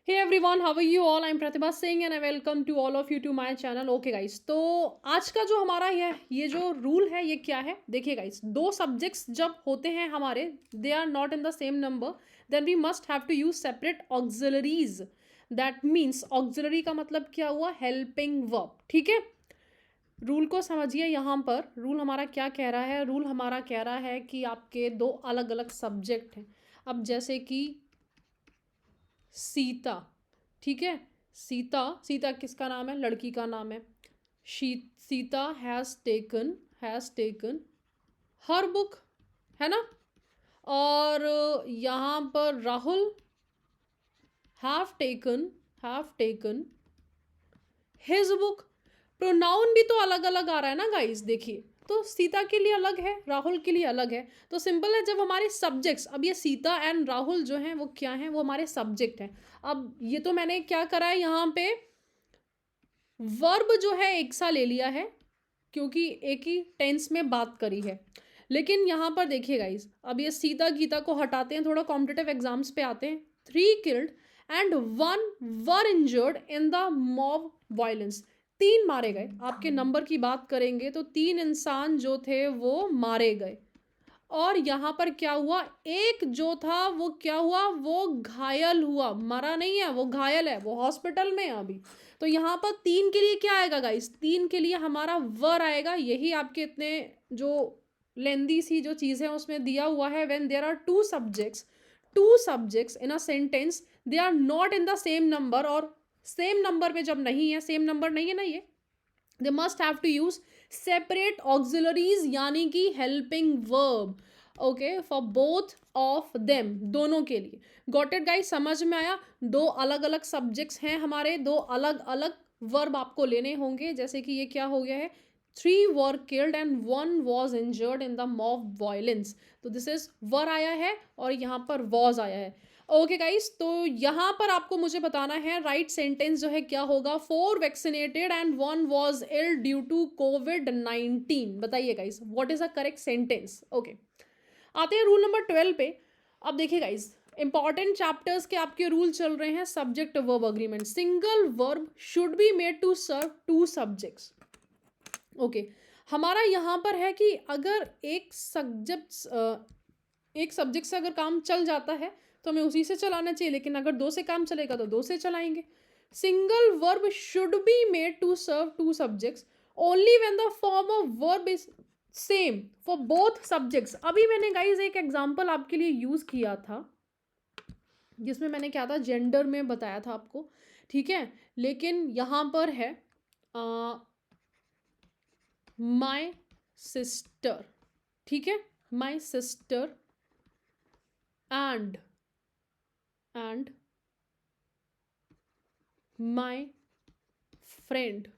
Hey everyone, how are you all? I'm Pratibha Singh and I welcome to all of you to my channel. Okay guys, तो आज का जो हमारा ये जो रूल है ये क्या है? देखिए गाइस, दो सब्जेक्ट्स जब होते हैं हमारे, they are not in the same number, then we must have to use separate auxiliaries. That means auxiliary का मतलब क्या हुआ? Helping verb. ठीक है, रूल को समझिए. यहाँ पर रूल हमारा क्या कह रहा है? रूल हमारा कह रहा है कि आपके दो अलग अलग सब्जेक्ट हैं. अब जैसे कि सीता, ठीक है, सीता, सीता किसका नाम है? लड़की का नाम है. Sita has taken her book, है ना. और यहाँ पर Rahul have taken his book. Pronoun भी तो अलग अलग आ रहा है ना गाइस. देखिए, तो सीता के लिए अलग है, राहुल के लिए अलग है. तो सिंपल है, जब हमारे सब्जेक्ट्स, अब ये सीता एंड राहुल जो हैं वो क्या हैं? वो हमारे सब्जेक्ट हैं. अब ये तो मैंने क्या करा है यहाँ पे, वर्ब जो है एक सा ले लिया है क्योंकि एक ही टेंस में बात करी है. लेकिन यहाँ पर देखिए गाइस, अब ये सीता गीता को हटाते हैं, थोड़ा कॉम्पिटिटिव एग्जाम्स पे आते हैं. 3 killed and 1 were injured in the mob violence. 3 मारे गए. आपके नंबर की बात करेंगे तो 3 इंसान जो थे वो मारे गए. और यहाँ पर क्या हुआ? एक जो था वो क्या हुआ? वो घायल हुआ. मरा नहीं है, वो घायल है, वो हॉस्पिटल में है अभी. तो यहाँ पर 3 के लिए क्या आएगा गाइस? 3 के लिए हमारा वर आएगा. यही आपके इतने जो लेंदी सी जो चीज़ है उसमें दिया हुआ है. When there are two subjects in a sentence, they are not in the same number. और सेम नंबर में जब नहीं है, सेम नंबर नहीं है ना ये, they must have to use separate auxiliaries यानी कि helping verb. Okay, for both of them, दोनों के लिए. Got it guys? समझ में आया? दो अलग अलग सब्जेक्ट्स हैं हमारे, दो अलग अलग वर्ब आपको लेने होंगे. जैसे कि ये क्या हो गया है? 3 were killed and 1 was injured in the mob violence. तो दिस इज वर आया है और यहाँ पर वॉज आया है. ओके गाइस, तो यहाँ पर आपको मुझे बताना है राइट सेंटेंस जो है क्या होगा. 4 vaccinated and 1 was ill due to कोविड-19. बताइए guys, what is a correct sentence? Okay, आते हैं रूल नंबर 12 पे. अब देखिए गाइस, इंपॉर्टेंट चैप्टर्स के आपके रूल चल रहे हैं. Subject verb agreement. Single verb should be made to serve 2 subjects. Okay, हमारा यहाँ पर है कि अगर एक सब्जेक्ट से अगर काम चल जाता है तो हमें उसी से चलाना चाहिए. लेकिन अगर 2 से काम चलेगा तो 2 से चलाएंगे. Single verb should be made to serve 2 subjects only when the form of verb is same for both subjects. अभी मैंने गाइज एक एग्जांपल आपके लिए यूज किया था जिसमें मैंने क्या था, जेंडर में बताया था आपको. ठीक है, लेकिन यहाँ पर है माई सिस्टर. ठीक है, my sister and my friend.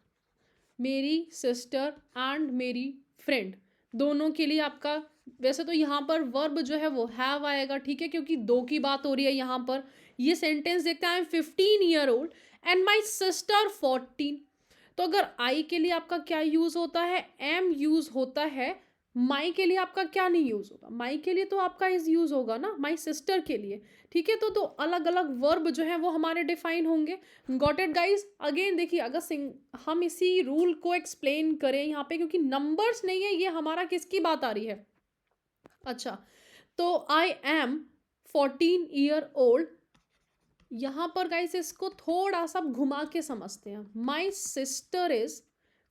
मेरी सिस्टर एंड मेरी फ्रेंड, दोनों के लिए आपका, वैसे तो यहाँ पर वर्ब जो है वो हैव आएगा. ठीक है, क्योंकि 2 की बात हो रही है यहाँ पर. ये सेंटेंस देखते हैं, I am 15 year old and my sister 14. तो अगर आई के लिए आपका क्या यूज होता है? एम यूज होता है. माई के लिए आपका क्या नहीं यूज होगा? माई के लिए तो आपका इज यूज होगा ना, माई सिस्टर के लिए. ठीक है, तो अलग अलग वर्ब जो है वो हमारे डिफाइन होंगे. Got it guys? अगेन देखिए, अगर हम इसी रूल को एक्सप्लेन करें यहाँ पे, क्योंकि नंबर्स नहीं है ये, हमारा किसकी बात आ रही है? अच्छा, तो आई एम 14 ईयर ओल्ड. यहाँ पर गाइस इसको थोड़ा सा घुमा के समझते हैं. My sister is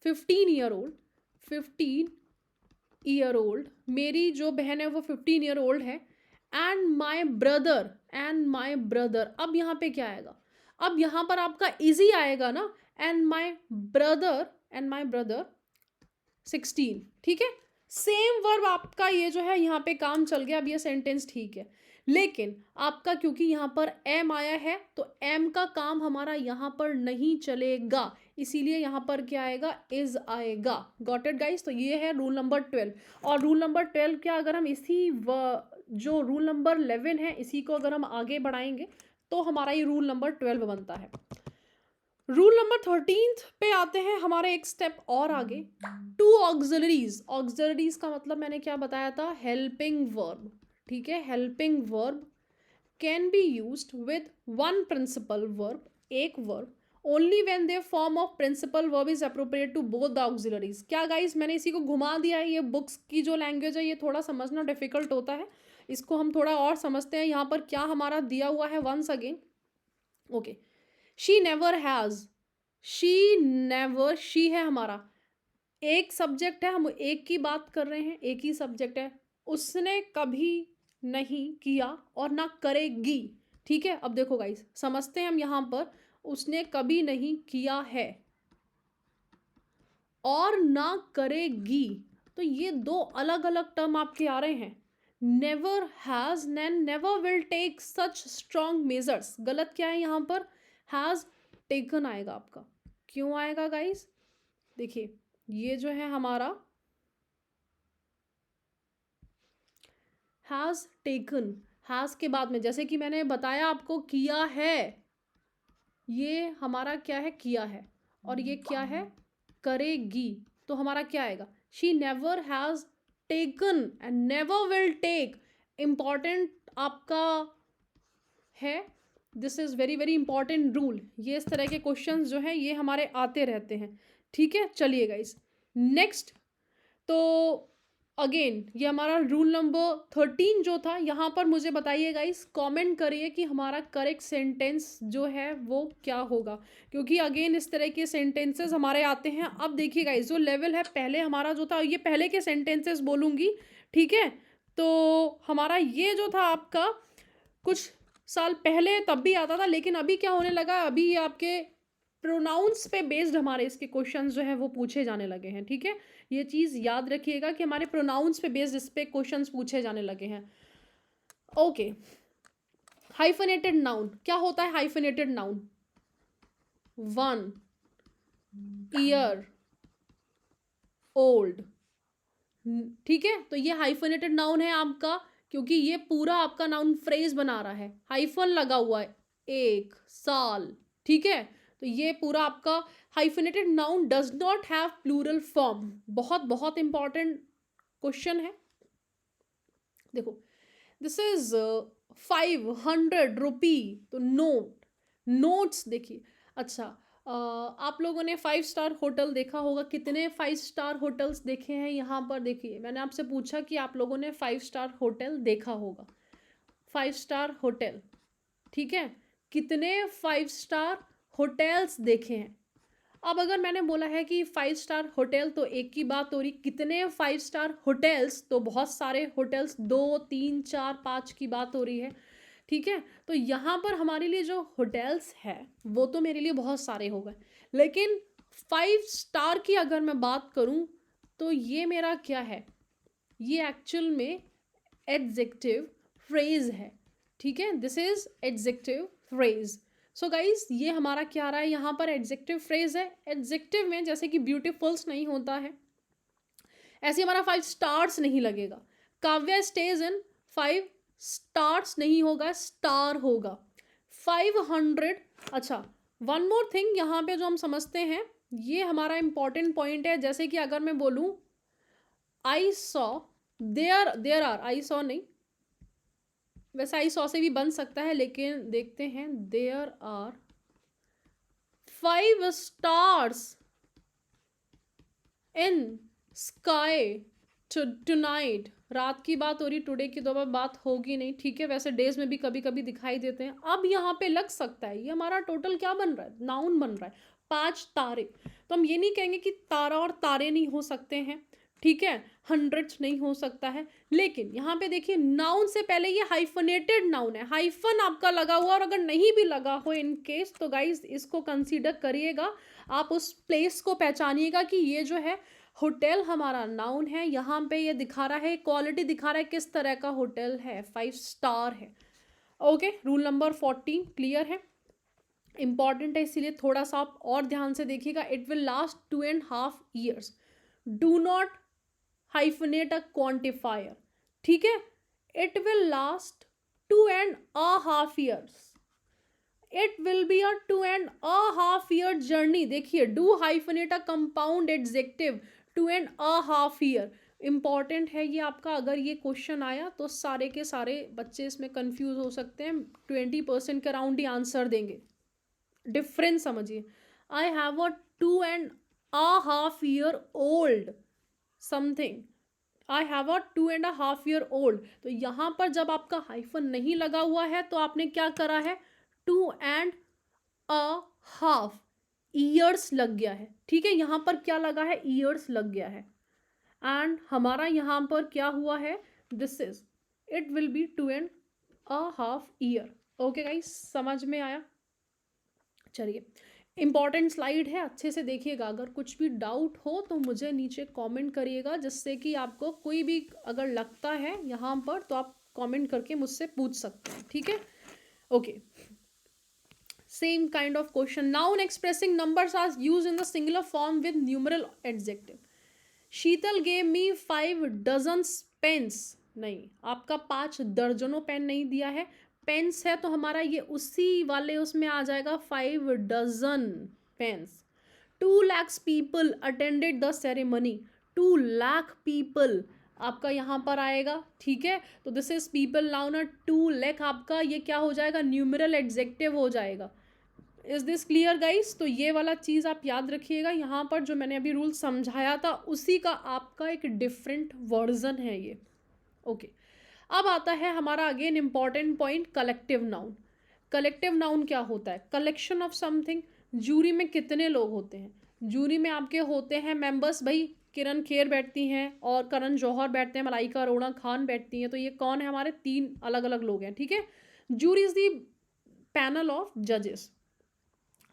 15 year old. 15 year old, मेरी जो बहन है वो 15 ईयर ओल्ड है. एंड माई ब्रदर, अब यहाँ पे क्या आएगा? अब यहाँ पर आपका इजी आएगा ना. And my brother 16. ठीक है, सेम वर्ब आपका ये जो है यहाँ पे काम चल गया. अब ये सेंटेंस ठीक है, लेकिन आपका क्योंकि यहाँ पर एम आया है तो एम का काम हमारा यहाँ पर नहीं चलेगा, इसीलिए यहाँ पर क्या आएगा? इज आएगा. Got it guys? तो ये है रूल नंबर 12. और रूल नंबर 12 क्या, अगर हम इसी जो रूल नंबर 11 है इसी को अगर हम आगे बढ़ाएंगे तो हमारा ये रूल नंबर 12 बनता है. रूल नंबर 13 पे आते हैं, हमारे एक स्टेप और आगे. 2 ऑक्सिलरीज का मतलब मैंने क्या बताया था? Helping verb. ठीक है, helping verb can be used with one principal verb, एक verb, only when their form of principal verb is appropriate to both the auxiliaries. क्या गाइस, मैंने इसी को घुमा दिया है। ये बुक्स की जो लैंग्वेज है ये थोड़ा समझना डिफिकल्ट होता है, इसको हम थोड़ा और समझते हैं। यहाँ पर क्या हमारा दिया हुआ है once again. Okay, she never has, she never, she है हमारा एक सब्जेक्ट है, हम एक की बात कर रहे हैं, एक ही सब्जेक्ट है। उसने कभी नहीं किया और ना करेगी। ठीक है, अब देखो गाइस, समझते हैं हम यहाँ पर, उसने कभी नहीं किया है और ना करेगी, तो ये दो अलग अलग टर्म आपके आ रहे हैं। Never has and never will take such strong measures. गलत क्या है यहाँ पर, हैज टेकन आएगा आपका। क्यों आएगा गाइस, देखिए ये जो है हमारा हैज टेकन, हैज के बाद में जैसे कि मैंने बताया आपको किया है, ये हमारा क्या है, किया है, और ये क्या है, करेगी। तो हमारा क्या आएगा, she never has taken and never will take. Important आपका है, this is very very important rule. ये इस तरह के क्वेश्चंस जो हैं ये हमारे आते रहते हैं। ठीक है, चलिए गाइस नेक्स्ट। तो अगेन ये हमारा रूल नंबर 13 जो था, यहाँ पर मुझे बताइए गाइस, कमेंट करिए कि हमारा करेक्ट सेंटेंस जो है वो क्या होगा, क्योंकि अगेन इस तरह के सेंटेंसेस हमारे आते हैं। अब देखिए गाइस, जो लेवल है पहले हमारा जो था, ये पहले के सेंटेंसेस बोलूँगी, ठीक है। तो हमारा ये जो था आपका कुछ साल पहले तब भी आता था, लेकिन अभी क्या होने लगा, अभी ये आपके प्रोनाउंस पे बेस्ड हमारे इसके क्वेश्चंस जो है वो पूछे जाने लगे हैं। ठीक है, ये चीज़ याद रखिएगा कि हमारे प्रोनाउंस पे बेस्ड इस पे क्वेश्चंस पूछे जाने लगे हैं। ओके, हाइफनेटेड नाउन क्या होता है, hyphenated noun, one, year, old. ठीक है, तो ये हाइफनेटेड नाउन है आपका, क्योंकि ये पूरा आपका नाउन फ्रेज बना रहा है, हाइफन लगा हुआ है, एक साल। ठीक है, तो ये पूरा आपका hyphenated noun does not have plural form. बहुत बहुत इंपॉर्टेंट क्वेश्चन है। देखो, दिस इज 500 रुपी, तो नोट, नोट्स देखिए। अच्छा, आप लोगों ने 5 स्टार होटल देखा होगा, कितने 5 स्टार होटल्स देखे हैं यहाँ पर देखिए, मैंने आपसे पूछा कि आप लोगों ने 5 स्टार होटल देखा होगा, 5 स्टार होटल। ठीक है, कितने 5 स्टार होटल्स देखे हैं। अब अगर मैंने बोला है कि 5 स्टार होटल, तो एक की बात हो रही, कितने 5 स्टार होटल्स, तो बहुत सारे होटल्स, 2 3 4 5 की बात हो रही है। ठीक है, तो यहाँ पर हमारे लिए जो होटल्स है वो तो मेरे लिए बहुत सारे हो गए, लेकिन 5 स्टार की अगर मैं बात करूँ तो ये मेरा क्या है, ये एक्चुअल में एडजेक्टिव फ्रेज है। ठीक है, this is adjective phrase. So guys, ये हमारा क्या आ रहा है, यहाँ पर एडजेक्टिव फ्रेज है। एडजेक्टिव में जैसे कि ब्यूटीफुल्स नहीं होता है, ऐसे हमारा 5 स्टार्स नहीं लगेगा। काव्या स्टेज इन 5 स्टार्स नहीं होगा, स्टार होगा। 500। अच्छा, वन मोर थिंग यहाँ पे जो हम समझते हैं, ये हमारा इंपॉर्टेंट पॉइंट है। जैसे कि अगर मैं बोलूँ I saw, there are, I saw नहीं, वैसे आई सॉ से भी बन सकता है, लेकिन देखते हैं, there are 5 stars in sky tonight. रात की बात हो रही, टुडे की तो बात होगी नहीं। ठीक है, वैसे डेज में भी कभी कभी दिखाई देते हैं। अब यहाँ पे लग सकता है, ये हमारा टोटल क्या बन रहा है, नाउन बन रहा है, 5 तारे। तो हम ये नहीं कहेंगे कि तारा और तारे नहीं हो सकते हैं, ठीक है, हंड्रेड्स नहीं हो सकता है, लेकिन यहाँ पे देखिए नाउन से पहले ये हाइफनेटेड नाउन है, हाइफन आपका लगा हुआ, और अगर नहीं भी लगा हो इन केस, तो गाइज इसको कंसीडर करिएगा, आप उस प्लेस को पहचानिएगा कि ये जो है होटल हमारा नाउन है। यहाँ पे ये दिखा रहा है, क्वालिटी दिखा रहा है किस तरह का होटल है, 5 स्टार है। ओके, रूल नंबर 14 क्लियर है, इंपॉर्टेंट है, इसीलिए थोड़ा सा आप और ध्यान से देखिएगा। It will last 2.5 years। Do not hyphenate a quantifier. ठीक है, it will last 2.5 years। It will be a 2.5 year journey. देखिए, do hyphenate a compound adjective, 2.5 year। Important है ये आपका, अगर ये क्वेश्चन आया तो सारे के सारे बच्चे इसमें कंफ्यूज हो सकते हैं, 20% के अराउंड ही आंसर देंगे। डिफरेंस समझिए, I have a 2.5 year old something, I have a 2.5 year old, तो यहाँ पर जब आपका हाइफन नहीं लगा हुआ है तो आपने क्या करा है, 2.5 years लग गया है, ठीक है। यहाँ पर क्या लगा है, ईयर्स लग गया है, एंड हमारा यहाँ पर क्या हुआ है, this is, it will B 2.5 year। Okay guys, समझ में आया। चलिए, इंपॉर्टेंट स्लाइड है, अच्छे से देखिएगा। अगर कुछ भी डाउट हो तो मुझे नीचे कमेंट करिएगा, जिससे कि आपको कोई भी अगर लगता है यहाँ पर तो आप कमेंट करके मुझसे पूछ सकते हैं, ठीक है। Okay, same kind of question, noun expressing numbers are used in the singular form with numeral adjective. Sheetal gave me 5 dozen pens, नहीं, आपका 5 दर्जनों पेन नहीं दिया है, पेन्स है तो हमारा ये उसी वाले उसमें आ जाएगा, 5 dozen pens. 2 lakhs people attended the ceremony, 2 lakh people आपका यहाँ पर आएगा, ठीक है। तो this is people noun, 2 lakh आपका ये क्या हो जाएगा, न्यूमरल एडजेक्टिव हो जाएगा। Is this clear guys? तो ये वाला चीज़ आप याद रखिएगा, यहाँ पर जो मैंने अभी रूल समझाया था उसी का आपका एक डिफरेंट वर्जन है ये। ओके, अब आता है हमारा again important point, collective noun. Collective noun क्या होता है, कलेक्शन ऑफ समथिंग। जूरी में कितने लोग होते हैं, जूरी में आपके होते हैं मेंबर्स, भाई किरण खेर बैठती हैं और करण जौहर बैठते हैं, मलाइका अरोड़ा खान बैठती हैं, तो ये कौन है, हमारे 3 अलग अलग लोग हैं, ठीक है। Jury is the panel of जजेस।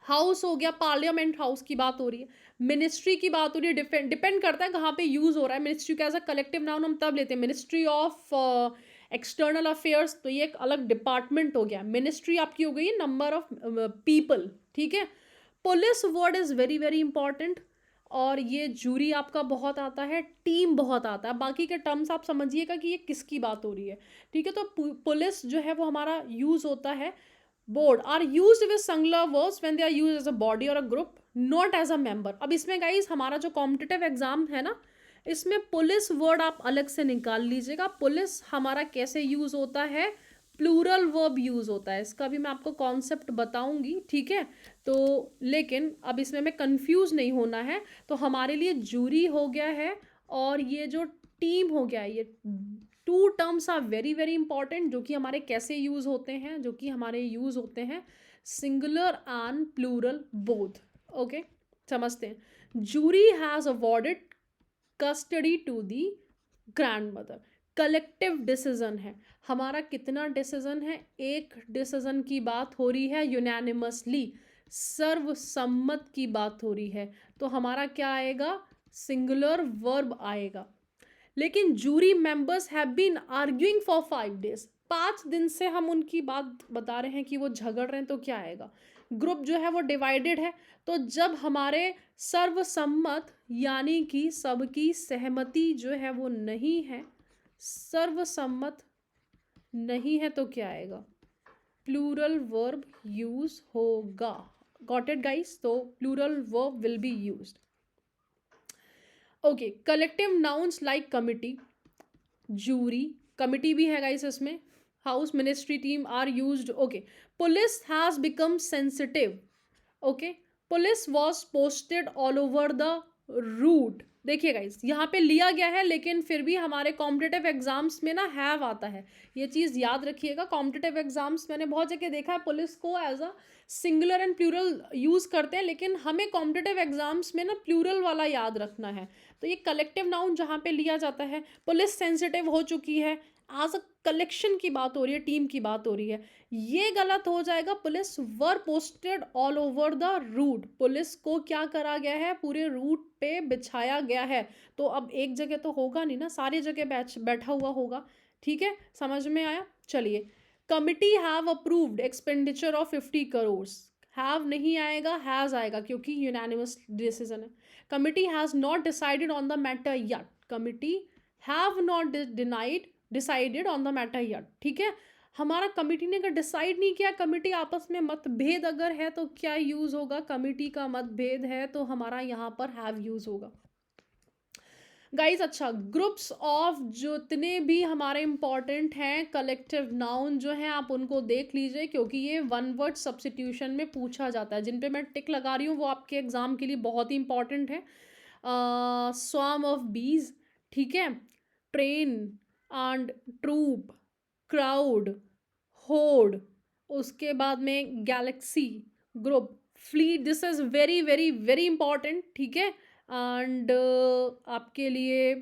हाउस हो गया, पार्लियामेंट हाउस की बात हो रही है, मिनिस्ट्री की बात हो रही है, डिपेंड करता है कहाँ पे यूज हो रहा है। मिनिस्ट्री का एज अ कलेक्टिव नाउन हम तब लेते हैं, मिनिस्ट्री ऑफ एक्सटर्नल अफेयर्स, तो ये एक अलग डिपार्टमेंट हो गया। मिनिस्ट्री आपकी हो गई नंबर ऑफ पीपल, ठीक है। Police word is very very important, और ये जूरी आपका बहुत आता है, टीम बहुत आता है, बाकी के टर्म्स आप समझिएगा कि ये किसकी बात हो रही है, ठीक है। तो पुलिस जो है वो हमारा यूज होता है। Board are used with singular verbs when they are used as a body or a group, not as a member. अब इसमें गाइस हमारा जो कॉम्पिटिटिव एग्जाम है ना, इसमें पुलिस वर्ड आप अलग से निकाल लीजिएगा। पुलिस हमारा कैसे यूज होता है, प्लूरल वर्ब यूज होता है, इसका भी मैं आपको कॉन्सेप्ट बताऊंगी, ठीक है। तो लेकिन अब इसमें मैं कंफ्यूज नहीं होना है, तो हमारे लिए जूरी हो गया है और ये जो टीम हो गया है, ये 2 terms are very very important, जो कि हमारे कैसे यूज होते हैं, जो कि हमारे यूज होते हैं singular and plural both. Okay, समझते हैं। Jury has awarded custody to the grandmother. Collective decision है हमारा, कितना डिसीजन है, एक डिसीजन की बात हो रही है, यूनैनिमसली सर्वसम्मत की बात हो रही है, तो हमारा क्या आएगा, सिंगुलर वर्ब आएगा। लेकिन jury members have been arguing for 5 days, 5 दिन से हम उनकी बात बता रहे हैं कि वो झगड़ रहे हैं, तो क्या आएगा, ग्रुप जो है वो डिवाइडेड है। तो जब हमारे सर्वसम्मत यानी कि सबकी सहमति जो है वो नहीं है, सर्वसम्मत नहीं है, तो क्या आएगा, प्लूरल वर्ब यूज होगा। Got it guys? तो plural verb will be used. Okay, collective nouns like committee, jury, committee भी है गाइस इसमें, house, ministry, team are used. Okay, police has become sensitive. Okay, police was posted all over the route. देखिए guys, यहाँ पे लिया गया है, लेकिन फिर भी हमारे कॉम्पिटिटिव एग्जाम्स में ना हैव आता है, ये चीज़ याद रखिएगा। कॉम्पिटिटिव एग्जाम्स मैंने बहुत जगह देखा है पुलिस को as a singular and plural use करते हैं, लेकिन हमें कॉम्पिटिटिव एग्जाम्स में ना प्लूरल वाला याद रखना है। तो ये कलेक्टिव नाउन जहाँ पे लिया जाता है, पुलिस सेंसिटिव हो चुकी है, एज अ कलेक्शन की बात हो रही है, टीम की बात हो रही है, ये गलत हो जाएगा। Police were posted all over the route, police को क्या करा गया है, पूरे रूट पे बिछाया गया है। तो अब एक जगह तो होगा नहीं ना, सारी जगह बैठा हुआ होगा, ठीक है, समझ में आया। चलिए, committee have approved expenditure of 50 crore, have नहीं आएगा, हैज़ आएगा, क्योंकि यूनानिमस डिसीजन है। Committee has not decided on the matter yet, committee have not decided on the matter yet, ठीक है। हमारा कमिटी ने अगर डिसाइड नहीं किया, कमिटी आपस में मतभेद अगर है तो क्या यूज होगा, कमिटी का मतभेद है तो हमारा यहाँ पर हैव यूज होगा। गाइज अच्छा, ग्रुप्स ऑफ जितने भी हमारे इंपॉर्टेंट हैं कलेक्टिव नाउन जो हैं आप उनको देख लीजिए, क्योंकि ये वन वर्ड सब्स्टिट्यूशन में पूछा जाता है। जिन पे मैं टिक लगा रही हूँ वो आपके एग्जाम के लिए बहुत ही इंपॉर्टेंट है। स्वार्म ऑफ बीज, ठीक है, ट्रेन एंड ट्रूप, क्राउड, होड, उसके बाद में Galaxy, group, fleet, this is very very very important, ठीक है। एंड आपके लिए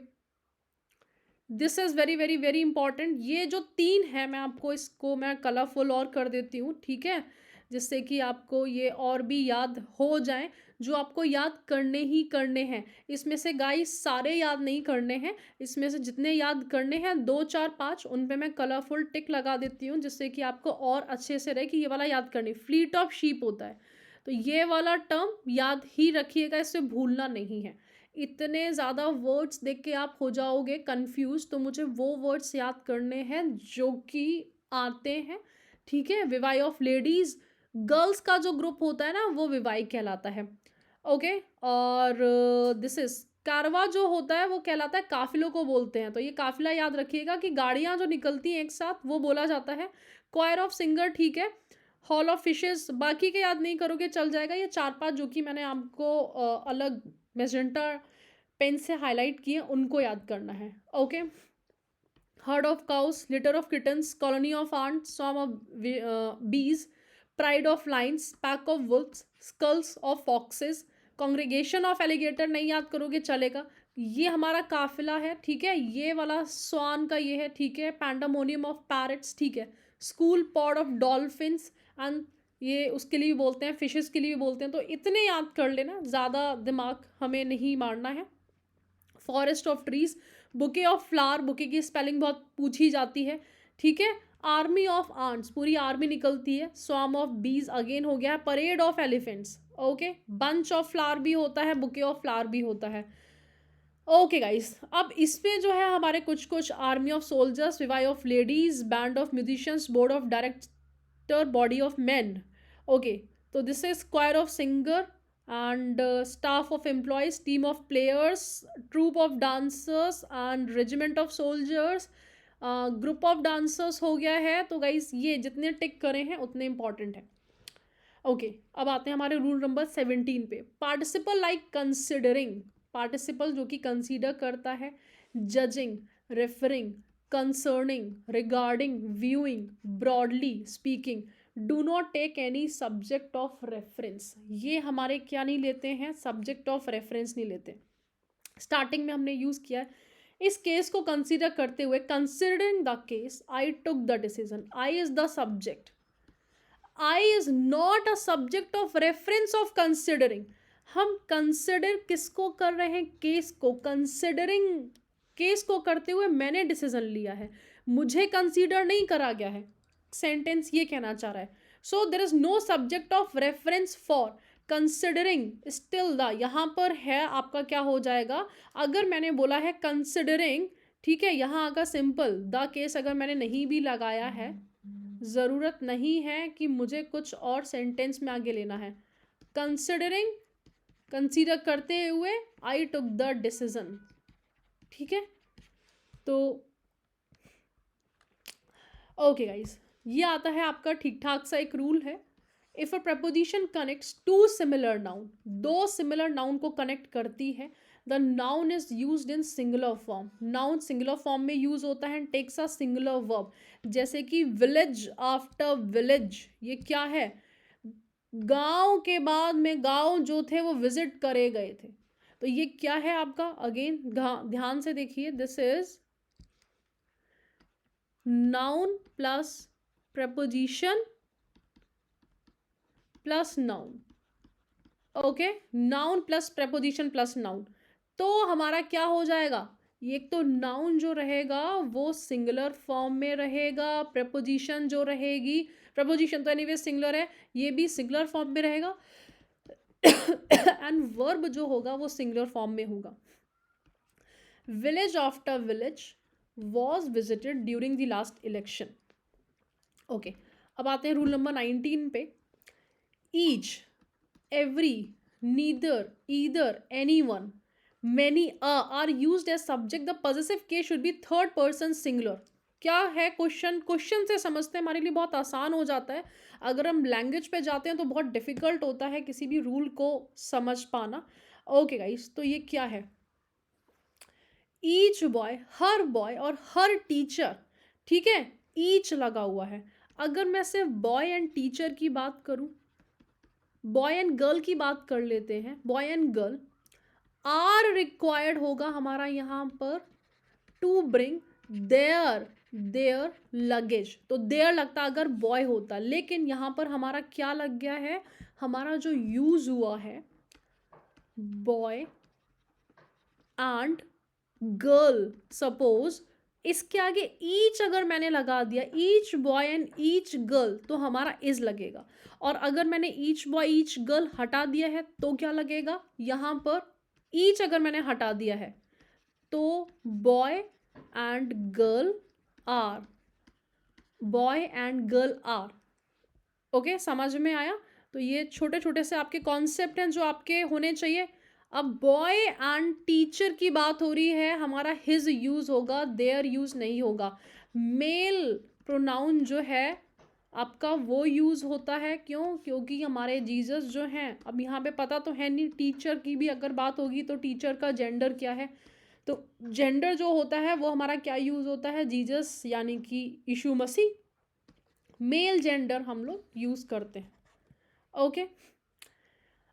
this is very very very important. ये जो तीन है मैं आपको इसको मैं कलरफुल और कर देती हूँ, ठीक है, जिससे कि आपको ये और भी याद हो जाए, जो आपको याद करने ही करने हैं। इसमें से गाइस सारे याद नहीं करने हैं, इसमें से जितने याद करने हैं 2 4 5 उन पे मैं कलरफुल टिक लगा देती हूँ, जिससे कि आपको और अच्छे से रहे कि ये वाला याद करनी। फ्लीट ऑफ शीप होता है, तो ये वाला टर्म याद ही रखिएगा, इससे भूलना नहीं है। इतने ज़्यादा वर्ड्स देख के आप हो जाओगे कंफ्यूज, तो मुझे वो वर्ड्स याद करने हैं जो कि आते हैं, ठीक है। विवाई ऑफ लेडीज, गर्ल्स का जो ग्रुप होता है ना वो विवाई कहलाता है, ओके। और दिस इज कारवा जो होता है वो कहलाता है, काफिलों को बोलते हैं, तो ये काफिला याद रखिएगा कि गाड़ियां जो निकलती हैं एक साथ वो बोला जाता है। क्वायर ऑफ सिंगर, ठीक है। हॉल ऑफ फिशेस, बाकी के याद नहीं करोगे चल जाएगा, ये 4 5 जो कि मैंने आपको अलग मेजेंटा पेन से हाईलाइट किए उनको याद करना है, okay. Herd of cows, litter of kittens, colony of ant, swarm of bees, pride of lions, pack of wolfs, skulls of foxes, congregation of alligator नहीं याद करोगे चलेगा। ये हमारा काफिला है, ठीक है, ये वाला स्वान का ये है, ठीक है। पैंडामोनियम ऑफ पैरट्स, ठीक है। School pod of dolphins, and ये उसके लिए भी बोलते हैं, फिशेस के लिए भी बोलते हैं, तो इतने याद कर लेना, ज़्यादा दिमाग हमें नहीं मारना है। Forest of trees, bouquet of flower, bouquet की स्पेलिंग बहुत पूछी जाती है, ठीक है। आर्मी ऑफ आंट्स, पूरी आर्मी निकलती है। स्वार्म ऑफ बीज अगेन हो गया है। Parade of elephants, okay. Bunch of flower भी होता है, बुके ऑफ फ्लावर भी होता है, ओके गाइस। अब इसमें जो है हमारे कुछ कुछ army of soldiers, bevy of ladies, band of musicians, board of director, body of man, okay. तो this is square of singer and staff of employees, team of players, troop of dancers and regiment of soldiers, group of dancers हो गया है। तो guys ये जितने टिक करे हैं उतने इंपॉर्टेंट है, ओके। अब आते हैं हमारे रूल नंबर 17 पे। पार्टिसिपल लाइक कंसिडरिंग, पार्टिसिपल जो कि कंसीडर करता है, judging, referring, concerning, regarding, viewing, broadly speaking, do not take any subject of reference, ये हमारे क्या नहीं लेते हैं, सब्जेक्ट ऑफ रेफरेंस नहीं लेते। स्टार्टिंग में हमने यूज किया है, इस केस को कंसीडर करते हुए, considering the case, I took the decision, I is the subject, I is not a subject of reference of considering. हम कंसिडर किसको कर रहे हैं, केस को। कंसिडरिंग केस को करते हुए मैंने डिसीजन लिया है, मुझे कंसीडर नहीं करा गया है, सेंटेंस ये कहना चाह रहा है। So there is no subject of reference for considering, still the यहाँ पर है आपका क्या हो जाएगा, अगर मैंने बोला है कंसिडरिंग, ठीक है, यहाँ आगा सिंपल द केस अगर मैंने नहीं भी लगाया है, ज़रूरत नहीं है कि मुझे कुछ और सेंटेंस में आगे लेना है। कंसिडरिंग, कंसीडर करते हुए, आई टुक द डिसीजन, ठीक है। तो ओके गाइज, ये आता है आपका ठीक ठाक सा एक रूल है। If a proposition connects to similar noun, दो सिमिलर नाउन को कनेक्ट करती है, the noun is used in singular form, noun singular form में यूज होता है, टेक्स अ सिंगुलर वर्ब, जैसे कि विलेज आफ्टर विलेज, ये क्या है, गांव के बाद में गांव जो थे वो विजिट करे गए थे, तो ये क्या है आपका, अगेन ध्यान से देखिए, this is noun plus preposition plus noun, okay, noun plus preposition plus noun. तो हमारा क्या हो जाएगा, एक तो नाउन जो रहेगा वो सिंगुलर फॉर्म में रहेगा, preposition जो रहेगी, preposition तो एनीवे सिंगुलर है, ये भी सिंगुलर फॉर्म में रहेगा, एंड वर्ब जो होगा वो सिंगुलर फॉर्म में होगा। Village after village was visited during the last election, okay. अब आते हैं रूल नंबर 19 पे। Each, every, neither, either, anyone, many are used as subject, the possessive case should be third person singular. क्या है question से समझते हैं हमारे लिए बहुत आसान हो जाता है, अगर हम लैंग्वेज पे जाते हैं तो बहुत डिफिकल्ट होता है किसी भी रूल को समझ पाना. ओके गाइस, तो ये क्या है? ईच बॉय, हर बॉय और हर टीचर, ठीक है, ईच लगा हुआ है. अगर मैं सिर्फ बॉय एंड टीचर की बात करूं, बॉय एंड गर्ल की बात कर लेते हैं, boy and girl, are required होगा हमारा यहाँ पर to bring their their luggage. तो देयर लगता अगर बॉय होता, लेकिन यहाँ पर हमारा क्या लग गया है, हमारा जो यूज हुआ है बॉय एंड गर्ल, सपोज इसके आगे ईच अगर मैंने लगा दिया, each boy and each girl, तो हमारा इज लगेगा. और अगर मैंने ईच बॉय ईच गर्ल हटा दिया है तो क्या लगेगा, यहाँ पर ईच अगर मैंने हटा दिया है तो boy and girl are, boy and girl are. Okay, समझ में आया? तो ये छोटे छोटे से आपके कॉन्सेप्ट हैं जो आपके होने चाहिए. अब बॉय एंड टीचर की बात हो रही है, हमारा हिज यूज होगा, देयर यूज नहीं होगा. मेल प्रोनाउन जो है आपका वो यूज होता है. क्यों? क्योंकि हमारे जीसस जो हैं, अब यहाँ पे पता तो है नहीं, टीचर की भी अगर बात होगी तो टीचर का जेंडर क्या है, तो जेंडर जो होता है वो हमारा क्या यूज होता है, जीसस यानी कि यीशु मसीह, मेल जेंडर हम लोग यूज करते हैं. ओके,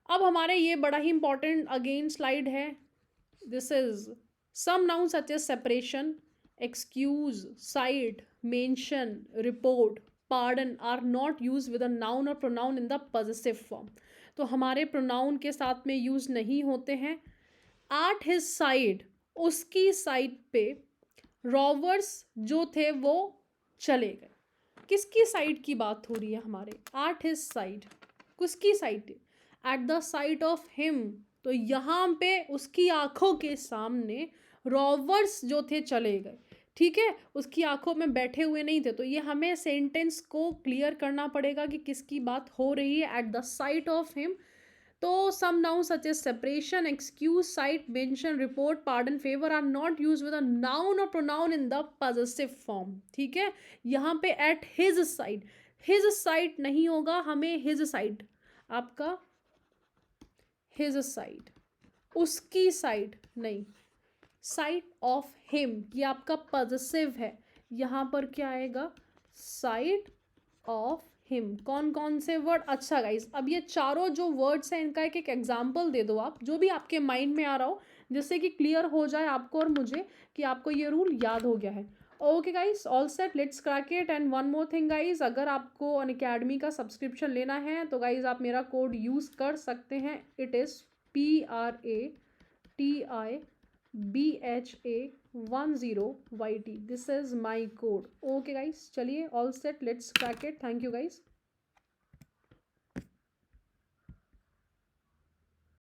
अब हमारे ये बड़ा ही इंपॉर्टेंट अगेन स्लाइड है. This is some noun such as separation, excuse, side, mention, report, pardon are not use with a noun or pronoun in the possessive form. तो हमारे प्रोनाउन के साथ में यूज नहीं होते हैं. एट हिज साइड, उसकी साइड पे रॉवर्स जो थे वो चले गए. किसकी साइड की बात हो रही है हमारे, एट हिज साइड, किसकी side, at the side of him. तो यहाँ पे उसकी आंखों के सामने रॉवर्स जो थे चले गए. ठीक है, उसकी आंखों में बैठे हुए नहीं थे. तो ये हमें सेंटेंस को क्लियर करना पड़ेगा कि किसकी बात हो रही है, at the side of him. तो some nouns such as separation, excuse, cite, mention, report, pardon, favor are not used with a noun or pronoun in the possessive form. ठीक है, यहाँ पे at his side, his side नहीं होगा, हमें his side, आपका his side, उसकी side नहीं, side of him, ये आपका possessive है. यहाँ पर क्या आएगा, side of हिम. कौन कौन से वर्ड? अच्छा गाइज, अब ये चारों जो वर्ड्स हैं इनका एक एक एग्जाम्पल दे दो आप, जो भी आपके माइंड में आ रहा हो, जिससे कि क्लियर हो जाए आपको और मुझे कि आपको ये रूल याद हो गया है. Okay guys, all set, let's crack it. And one more thing guys, अगर आपको अनअकैडमी का सब्सक्रिप्शन लेना है तो गाइज आप मेरा कोड यूज़ कर सकते हैं. It is PRATIBHA10YT. This is my code. Okay guys, चलिए, all set, let's crack it. Thank you guys.